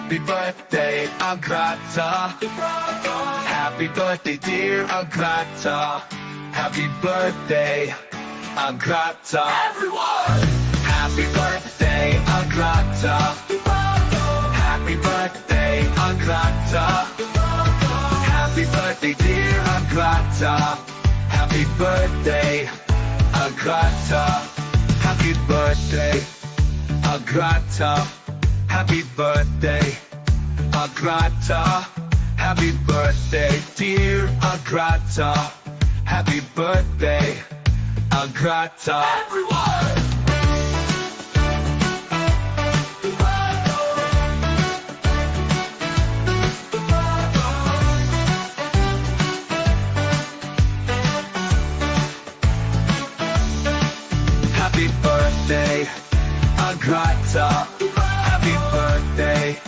Happy birthday, Agatha. Happy birthday, dear Agatha. Happy birthday, Agatha. Everyone! Happy birthday, Agatha. Happy birthday, Agatha. Happy birthday, dear Agatha. Happy birthday, Agatha. Happy birthday, Agatha. Happy birthday, Agatha. Happy birthday, dear Agatha. Happy birthday, Agatha. Everyone! Happy birthday, Agatha. Happy birthday,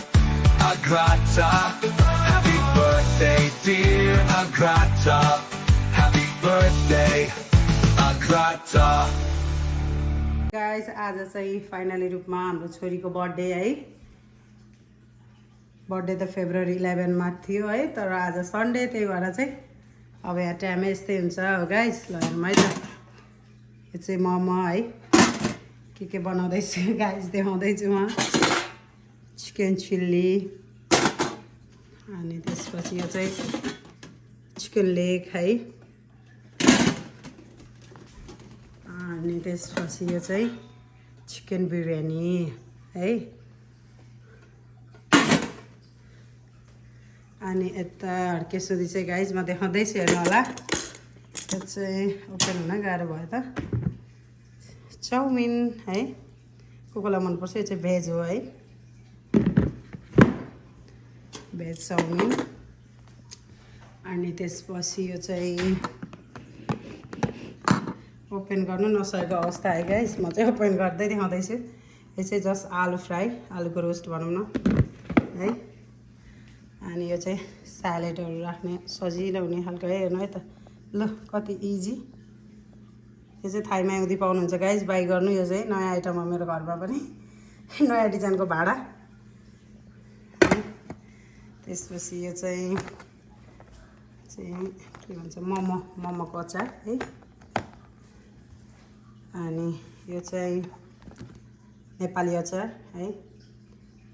Agatha. Happy birthday, dear Agatha. Happy birthday, Agatha. Guys आज चाहिँ finally रूपमा हाम्रो छोरीको birthday है। Birthday त February 11 मा थियो है, तर आज सन्डे त्यही भएर चाहिँ अब यहाँ टाइम यस्तै हुन्छ हो गाइस। ल हेर्नु है त, यो चाहिँ मोमो है, के बनाउँदैछु गाइस देखाउँदैछु म। चिकन चिल्ली, अनि त्यसपछि यो चाहिँ चिकन लेग है, अनि त्यसपछि यो चाहिँ चिकन बिरयानी है, अनि यता हर्केसुरी चाहिँ गाइस म देखाउँदैछु हेर्नु होला। यो चाहिँ ओपन हुन गाह्रो भयो त। चाउमिन है, कोकोलाई मनपर्छ, यो चाहिँ भेज हो है, भेज चाउमिन। अनि त्यसपछि यो चाहिँ ओपन गर्नु नसकेको अवस्था है गाइस, म चाहिँ ओपन गर्दै देखाउँदैछु। यो चाहिँ जस्ट आलु फ्राई, आलुको रोस्ट भनौँ न है। अनि यो चाहिँ स्यालेडहरू राख्ने सजिलो हुने खालको है, हेर्नु है त। ल कति इजी। यो चाहिँ थाइमा उदी पाउनुहुन्छ गाइस, बाई गर्नु। यो चाहिँ नयाँ आइटम हो मेरो घरमा पनि, नयाँ डिजाइनको भाडा। त्यसपछि यो चाहिँ के भन्छ मोमोको अचार है। अनि यो चाहिँ नेपाली अचार है,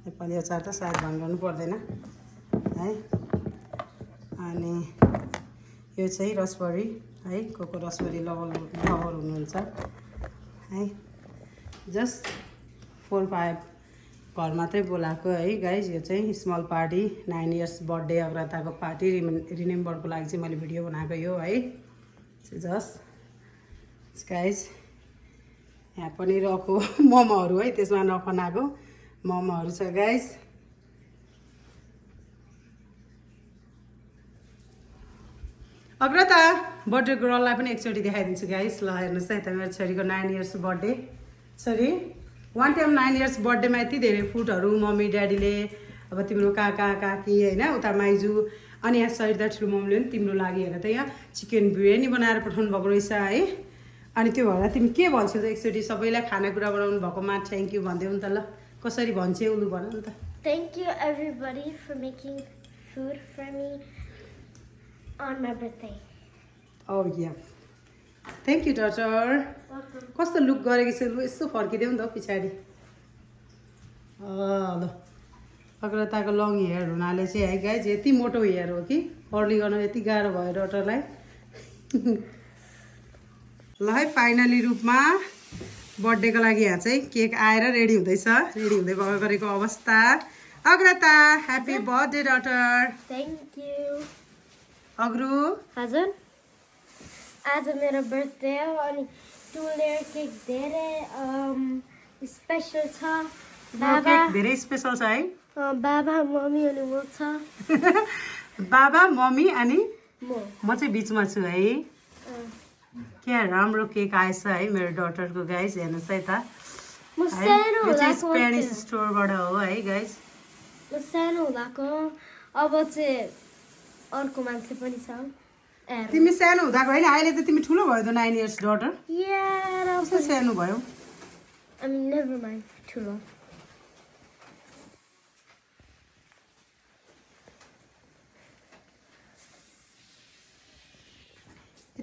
नेपाली अचार त सायद भन्नु पर्दैन है। अनि यो चाहिँ रसबरी है, कोको रसबरी लभर हुनुहुन्छ है। जस्ट 4-5 घर मात्रै बोलाएको है गाइज। यो चाहिँ स्मल पार्टी, 9 इयर्स बर्थडे अग्रताको पार्टी रिमेम्बरको लागि चाहिँ मैले भिडियो बनाएको यो है। जस्ट गाइज यहाँ पनि रको मोमोहरू है, त्यसमा नखनाएको मोमोहरू छ गाइज। अग्रता बर्थडे गर्ललाई पनि एकचोटि देखाइदिन्छु गाइस। ल हेर्नुहोस् है त, मेरो छोरीको 9 years birthday. Sorry one time 9 years बर्थडेमा यति धेरै फुडहरू मम्मी ड्याडीले, अब तिम्रो काका काकी होइन, उता माइजू, अनि यहाँ सरिता ठुलो मम्मीले पनि तिम्रो लागि हेर त यहाँ चिकन बिरयानी बनाएर पठाउनु भएको रहेछ है। अनि त्यो भएर तिमी के भन्छौ त, एकचोटि सबैलाई खानेकुरा बनाउनु भएकोमा थ्याङ्क यू भनिदेऊ नि त। ल कसरी भन्छे उलु भन नि त। Thank you everybody for making food for me on my birthday. Oh yeah. Thank you daughter. कस्तो लुक गरेको छ, लु यसो फर्किदेऊ नि त पछाडि। ल अग्रताको लङ हेयर हुनाले चाहिँ है गाइज यति मोटो हेयर हो कि कर्ली गर्न यति गाह्रो भयो डटरलाई। ल है फाइनली रूपमा बर्थडेको लागि यहाँ चाहिँ केक आएर रेडी हुँदैछ, रेडी हुँदै गरेको अवस्था। Agrata happy birthday daughter. Thank you. Agru हजुर आज मेरो बर्थडे हो अनि 2 लेयर केक धेरै स्पेशल छ। बाबा केक धेरै स्पेशल छ है। बाबा मम्मी अनि म छ। बाबा मम्मी अनि म चाहिँ बिचमा छु है। क्या राम्रो केक आएछ है मेरो डटरको गाइज, हेर्नुहोस् है त। म सानो यो चाहिँ हुँदाको स्पेनिस स्टोरबाट हो है गाइज। म सानो हुँदाको अब चाहिँ अर्को मान्छे पनि छ। तिमी सानो हुँदाको होइन, अहिले त तिमी ठुलो भयो त 9 इयर्स डटर। Yeah, सानो भयो। I mean, never mind. Too long.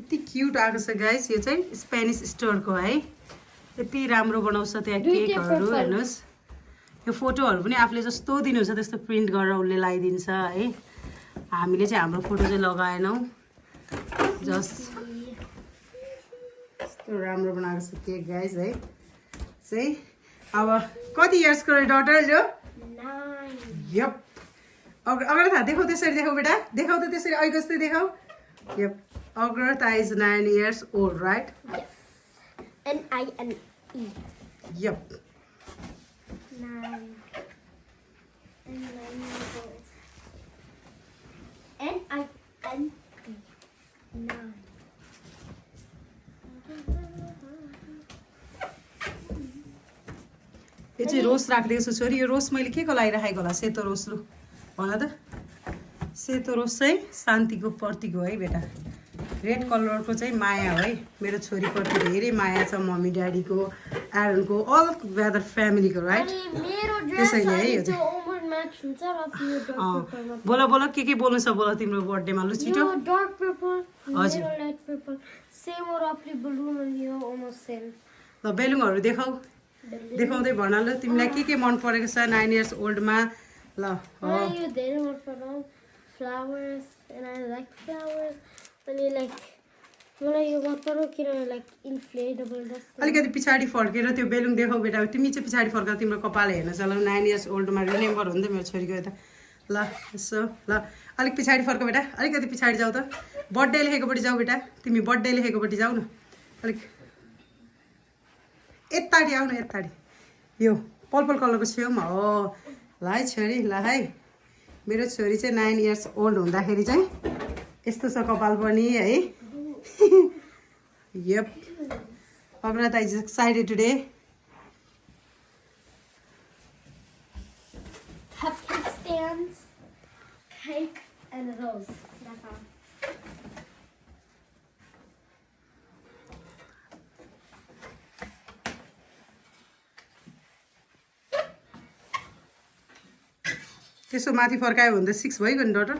यति क्युट आएको छ गाइस। यो चाहिँ स्पेनिस स्टोरको है, यति राम्रो बनाउँछ त्यहाँ केकहरू। हेर्नुहोस् यो फोटोहरू पनि आफूले जस्तो दिनुहुन्छ त्यस्तो प्रिन्ट गरेर उसले लगाइदिन्छ है। हामीले चाहिँ हाम्रो फोटो चाहिँ लगाएनौँ, जस्ट यस्तो राम्रो बनाएको छ केक गाइस है। चाहिँ अब कति इयर्सको डटर यो? 9. यप, अग्रता देखाऊ, त्यसरी देखाऊ बेटा, देखाऊ त त्यसरी, अहिले जस्तै देखाऊ। Yup, Agrata is 9 years old, right? Yes. N-I-N-E. Yep. 9. And 9 years old. N-I-N-E. 9. यो चाहिँ रोस राखिदिएको छु छोरी। यो रोस मैले के को लागि राखेको होला? सेतो रोस। लु भन त, सेतो रोस चाहिँ शान्तिको प्रतीक हो है बेटा। रेड कलरको चाहिँ माया हो है। मेरो छोरीप्रति धेरै माया छ, मम्मी ड्याडीको, एरनको, अल वेदर फ्यामिलीको, राइट? त्यसैले है यो चाहिँ। बोल बोल के बोल्नु छ बोल तिम्रो बर्थडेमा। लु छिटो। डार्क पर्पल, हजुर। मेरो लाइट पर्पल, सेम और अपनी बलून और यो almost same. ल बेलुनहरू देखाऊ, देखाउँदै भन ल तिमीलाई के मन परेको छ 9 years oldमा। ल मलाई यो धेरै मन पर्छ, flowers, and I like flowers. अनि लाइक मलाई यो मन पर्यो किनभने लाइक इन्फ्लेटेबल जस्तो। अलिकति पछाडि फर्केर त्यो बेलुन देखाऊ बेटा। तिमी चाहिँ पछाडि फर्का, तिम्रो कपाल हेर्न चल। 9 years oldमा रिमेम्बर हुन्छ मेरो छोरीको यता। ल यसो ल अलिक पछाडि फर्क बेटा, अलिकति पछाडि जाऊ त। बर्थडे लेखेकोपट्टि जाऊ बेटा, तिमी बर्थडे लेखेकोपट्टि जाऊ न। अलिक यताडि आऊ न, यताडि। यो पर्पल कलरको छेउमा हो। ल है छोरी, ल है मेरो छोरी चाहिँ 9 years old हुँदाखेरि चाहिँ यस्तो छ कपाल पनि है। Yup, Agrata is excited today. Cupcake stands, cake and a rose. That's all. त्यसो माथि फर्कायो भने त 6 भइगयो नि daughter.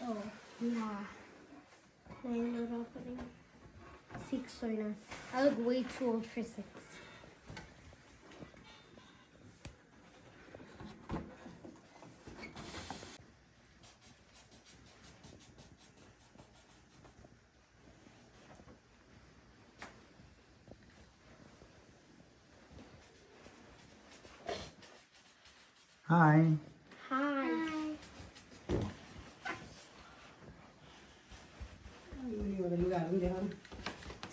Oh, yeah. 9 not opening. 6 right now. I look way too old for 6. Hi. Hi. लुगाहरू पनि देखाउनु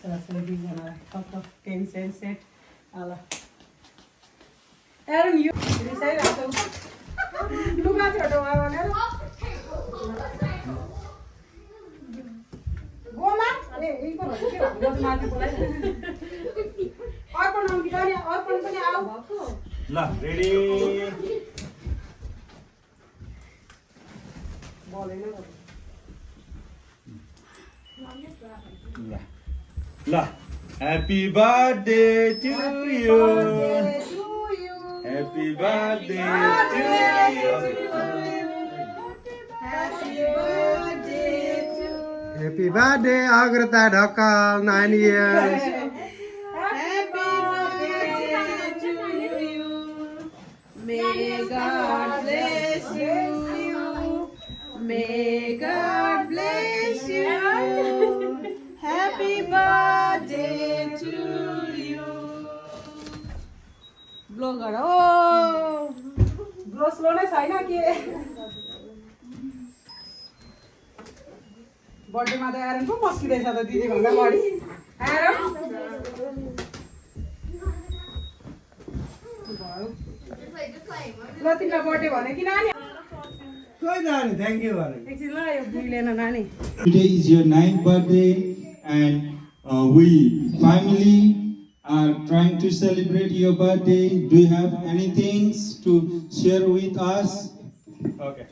छोराछोरी दुईजनालाई टक टेन्ट सेन्ट सेट। ल एरन यो रिसाइरहेको लुगा छोटो भयो भनेर गोमा ए यही पो के भन्नु माथि बोलाइ। अर्पण आउँ कि अर्पण पनि आऊ भएको। ल रेडी। बोलेन La. Happy birthday to you. Happy birthday to you. Happy birthday, Agrata Dhakal, 9 years. Happy birthday to you. May God bless you. May God bless you. Happy birthday to you. Blow गर। ओ blow slow नै छैन के? बर्थडेमा त एरन पो मस्किँदैछ त दिदी भन्दा बढी। एरन ल तिमीलाई बर्थडे भने कि नानी? Good, Nani. Thank you, Nani. एकछिन ल यो बुइलेन नानी। Today is your 9th birthday, and we family are trying to celebrate your birthday. Do you have anything to share with us? Okay.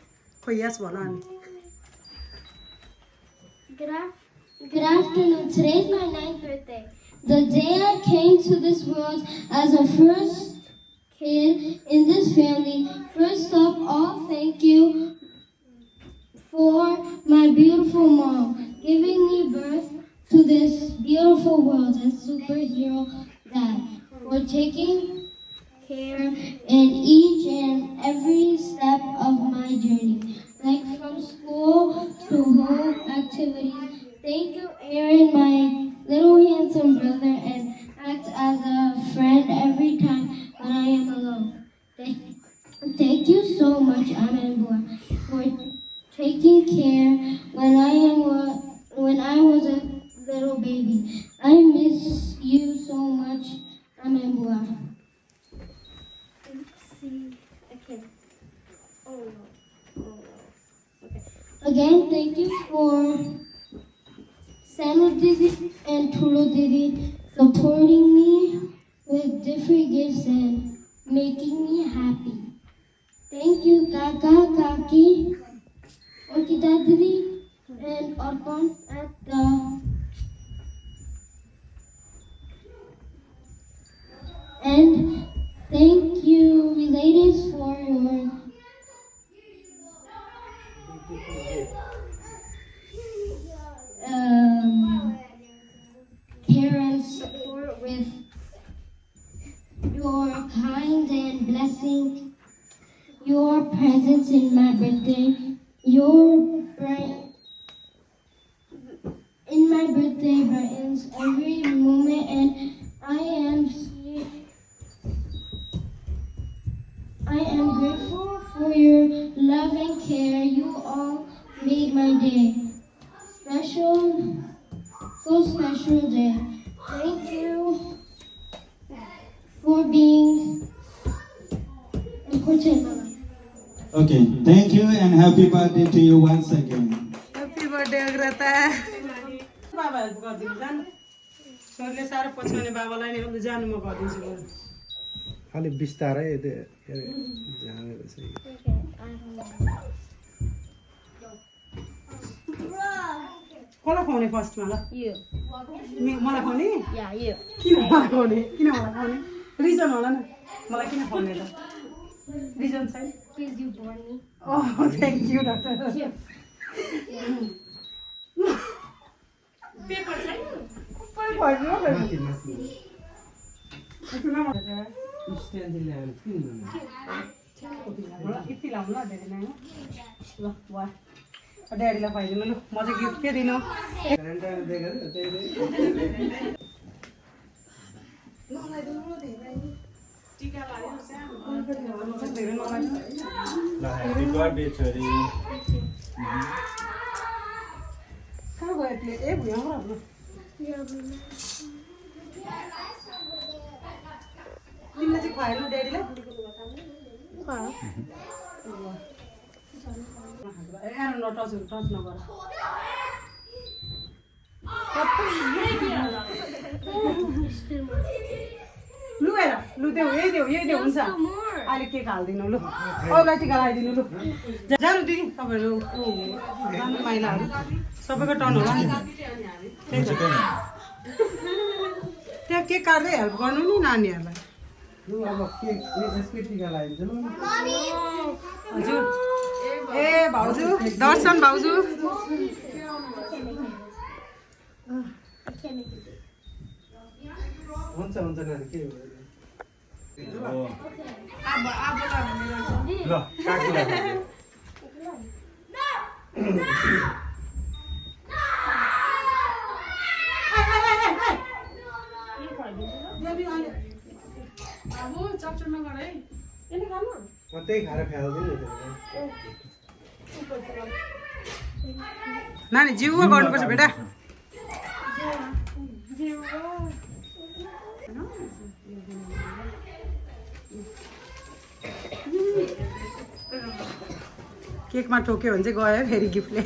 खोइ यस भन अनि। Good afternoon. Today is my 9th birthday. The day I came to this world as a first kid in this family. First of all, thank you for my beautiful mom. in each and every step of my journey, like from school to home activities. Thank you, Aaron, my little handsome brother, and act as a friend every time when I am alone. Thank you so much, Anambua, for taking care when I was a little baby. I miss you so much, Anambua. Again, thank you for Sanu Didi and Tulu Didi supporting me with different gifts and making me happy. Thank you, Kaka, Kaki, Okita Didi, and Orpon at the and thank you, ladies, for your care and support with your kind and blessing, your presence in my birthday, your bright in my birthday brightens every moment, and I am here. I am grateful for your love and care. You all made my day special, so special day. Thank you for being important in my life. Okay, thank you and happy birthday to you once again. Happy birthday Agrata बाबा help गरिदिनु जानु छोरीले साह्रो पछ्याउने बाबालाई नि अन्त जानु म गरिदिन्छु बरु अलि बिस्तारै त्यो के अरे जाने रहेछ यो। कसलाई खुवाउने फर्स्टमा ल मलाई खुवाउने Yeah, you. किन मलाई खुवाउने किन मलाई खुवाउने रिजन होला नि मलाई किन खुवाउने त रिजन छैन Because you born me. Oh thank you doctor paper छैन माथि माथि यति लाउनु ल धेरै नै ल वा ड्याडीलाई खुवाइदिनु लु म चाहिँ गिफ्ट के दिनु टिका लगायो सानो धेरै नलाग्छ ल ह्यापी बर्थडे छोरी कहाँ गयो प्लेट ए भुइँ राम्रो तिमीले चाहिँ खुवाएनौ ड्याडीलाई एरो टच नगर लु हेर लु देऊ यही देऊ हुन्छ अहिले केक हालिदिनु लु अरूलाई टिका लगाइदिनु लु जानु दिदी तपाईँहरू जानु माइलाहरू सबैको टर्न होला नि त्यहाँ केक काट्दै हेल्प गर्नु नि नानीहरूलाई लु अब केक यसकै टिका लगाइदिन्छ लु हजुर ए भाउजू दर्शन भाउजू हुन्छ नानी के ल काकीलाई म त्यही खाएर फ्याल्दिनँ नानी जिउमा गर्नुपर्छ बेटा केकमा ठोक्यो भने चाहिँ गयो फेरि गिफ्टले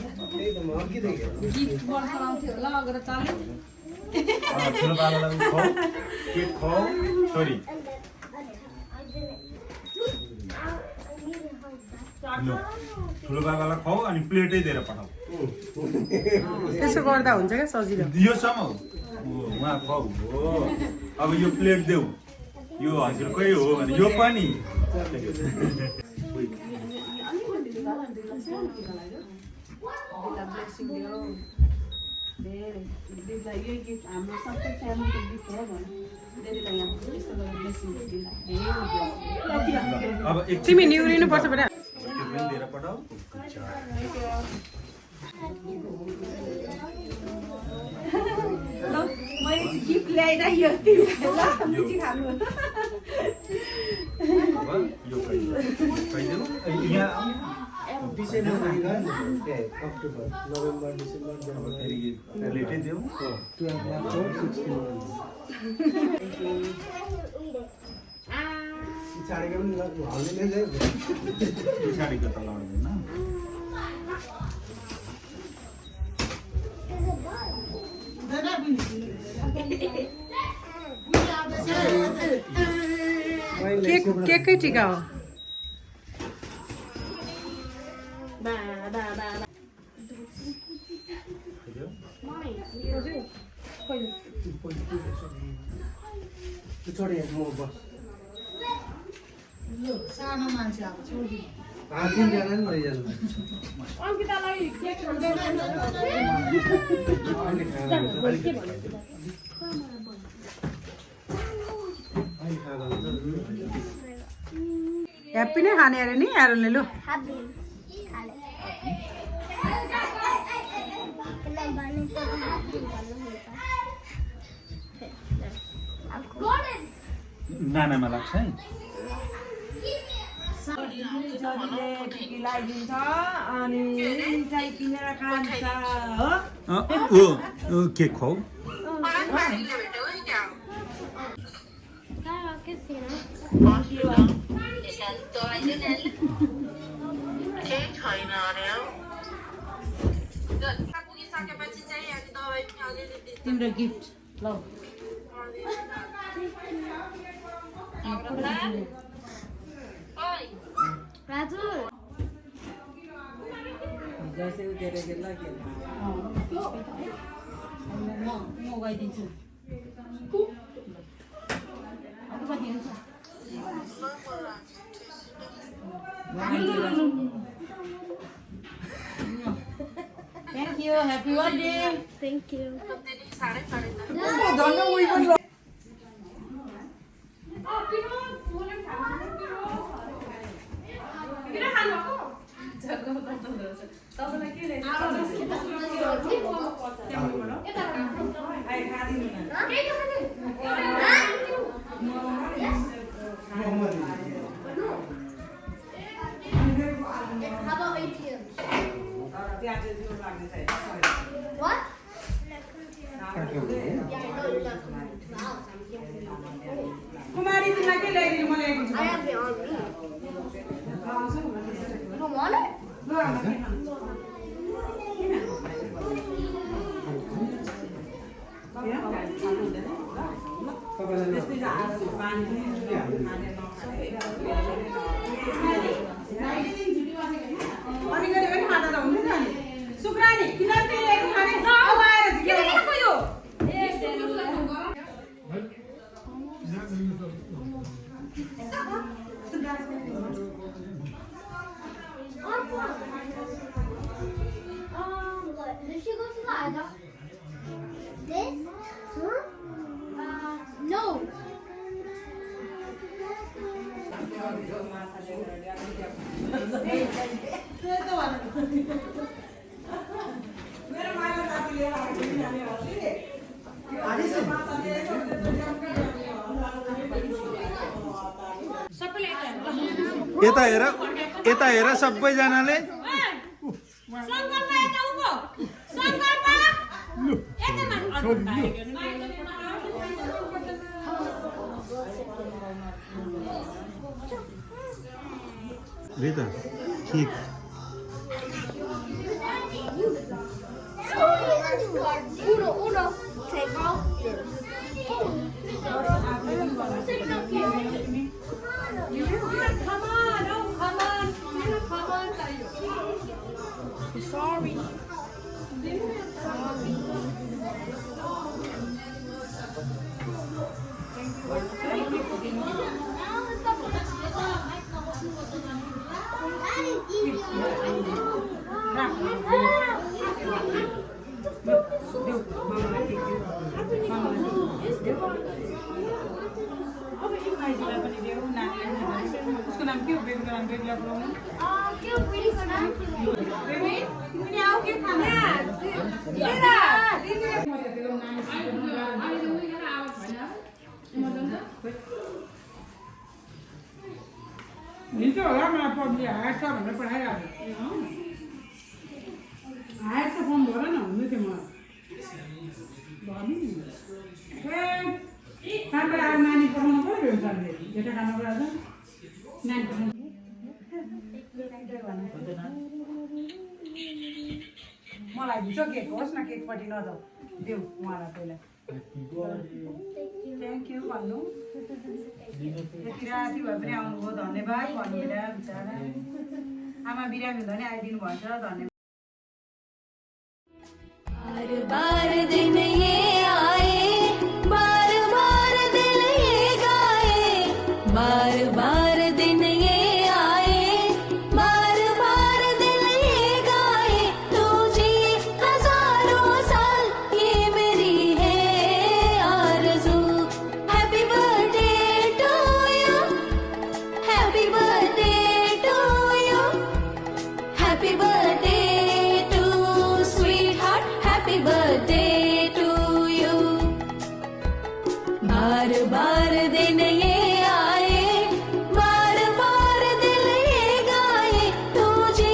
ठुलो बाबालाई खुवाऊ केक खुवाऊ छोरी ल ठुलो बाबालाई खुवाऊ अनि प्लेटै दिएर पठाऊ त्यसो गर्दा हुन्छ क्या सजिलो योसम्म उहाँ खुवाऊ हो अब यो प्लेट देऊ यो हजुरकै हो भने यो पनि धेरै दिदीलाई यही गीत हाम्रो सबै फ्यामिलीको गीत हो भने दिदीलाई यहाँ यस्तो गरेर बेसी दिदीलाई धेरै अब एक तिमी निहुरिनु पर्छ भने त्यो पनि दिएर पठाऊ मैले गिफ्ट ल्याइराख्यो तिमीलाई ल मिठी खानु अब यो खाइदेऊ यहाँ डिसेम्बर अक्टोबर नोभेम्बर डिसेम्बर अब फेरि प्लेटै देऊ 12 लाख 16 पछाडिको पनि हाल्ने नै थियो पछाडिको त लाउँदैन केकै टिका हो छोडी म बस सानो मान्छे अब छोडी तिनजना नि लैजानु अङ्कितालाई केक ह्याप्पी नै खाने अरे नि एरोनले लु नानामा लाग्छ है लगाइदिन्छ अनि मिठाई किनेर खान्छ हो केक खुवाऊ तिम्रो गिफ्ट ल राजु जैसे उतेर गेल के म गइदिन्छु अब कति हुन्छ thank you happy birthday thank you How about ATMs? What? Yeah, I know you're not coming to the house. I'm giving you my phone. कुमारी तिमीलाई के ल्याइदिनु म ल्याइदिन्छु I have it on me. You don't want it? अनि गरे पनि खाँदा त हुन्छ नि सुक्रानी किन चाहिँ ल्याएको खाने अब आएर के ल्याएको यो What? Did she go to the eye doctor? This? Huh? No. मेरो माइला साथी लिएर आएको थियो नि हामी यता हेर सबैजनाले Rita, ठीक Uno, take off this. Come on, oh come on, come on. Sorry. देऊ मामालाई केक देऊ मामालाई देऊ अब यो आइजलाई पनि देऊ नानीलाई उसको नाम के हो बेबीको नाम बेबीलाई बोलाउनु बेबी तिमी आऊ के खाना हिजो होला मलाई पढ्ने हार्छ भनेर पढाइहाल्यो हार्छ फर्म भर न हुनु थियो मलाई ए तपाईँ आज नानी पढाउनु पऱ्यो सरले जेठा खानु पऱ्यो आज नानी पढाउनु मलाई भित्र केक होस् न केकपट्टि नजाऊ देऊ उहाँलाई पहिला थ्याङ्क यू भन्नु यति राति भए पनि आउनुभयो धन्यवाद भन्नु बिचरा आमा बिरामी हुँदा नि आइदिनु भन्छ धन्यवाद बार बार दिन ये आए बार बार दिल ये गाए बार बार दिन ये आए बार बार दिल ये गाए तू जी हजारों साल ये मेरी है आरज़ू happy birthday to you happy birthday to you happy birthday to sweetheart happy birthday to you बार बार दिन ये आए बार बार दिल ये गाए तू जी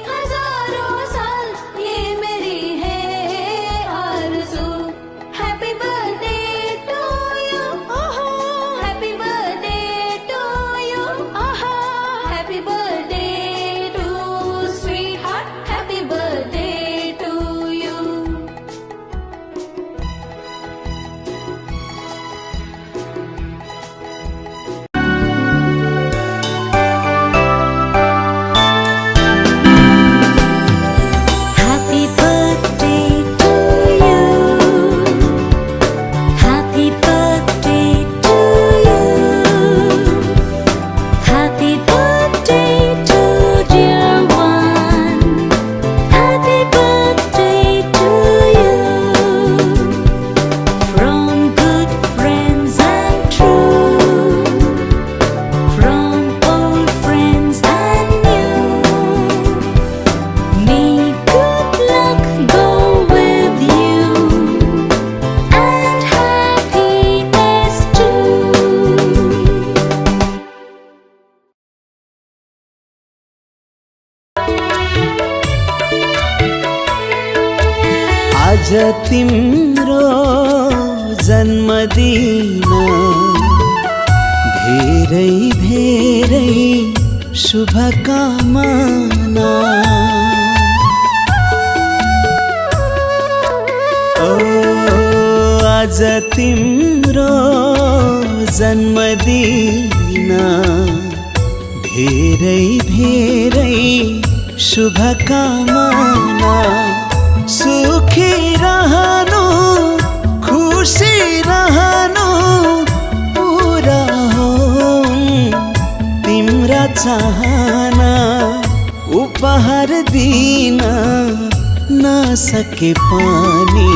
हजारों साल ये मेरी है आरज़ू happy birthday to you happy birthday to you happy birthday to sweetheart happy birthday to you Happy birthday to you. Happy birthday to you. Happy birthday to dear one. Happy birthday to you. From good friends and true. From old friends and new. May good luck go with you and happiness too. आज तिम्रो जन्मदिन धेरै धेरै शुभकामना ओ आज तिम्रो जन्मदिन धेरै धेरै शुभकामना सुखी रहनु खुशी रहनु पुरा होन् तिम्रा चाहना उपहार दिन नसके पनि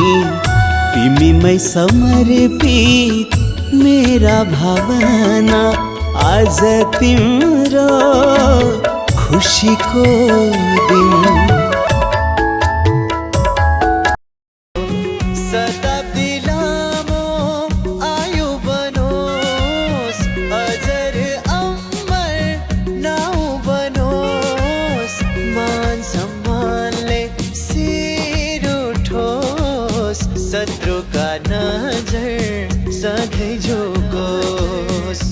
तिमीमै समर्पित मेरा भावना आज तिम्रो खुशीको दिन शताब्दी लामो आयु बनोस् अजर अमर नाउ बनोस् मान सम्मानले सिर उठोस् शत्रुका नजर सधैँ झुकोस्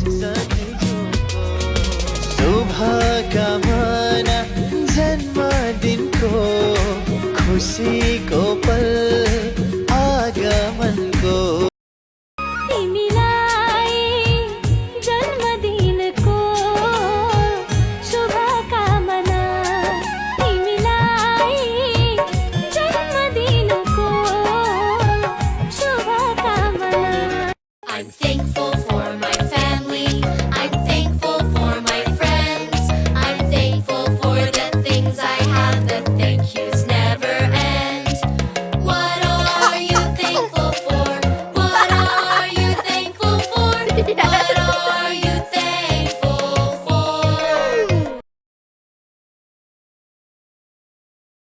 शुभकामना जन्मदिनको खुसीको पल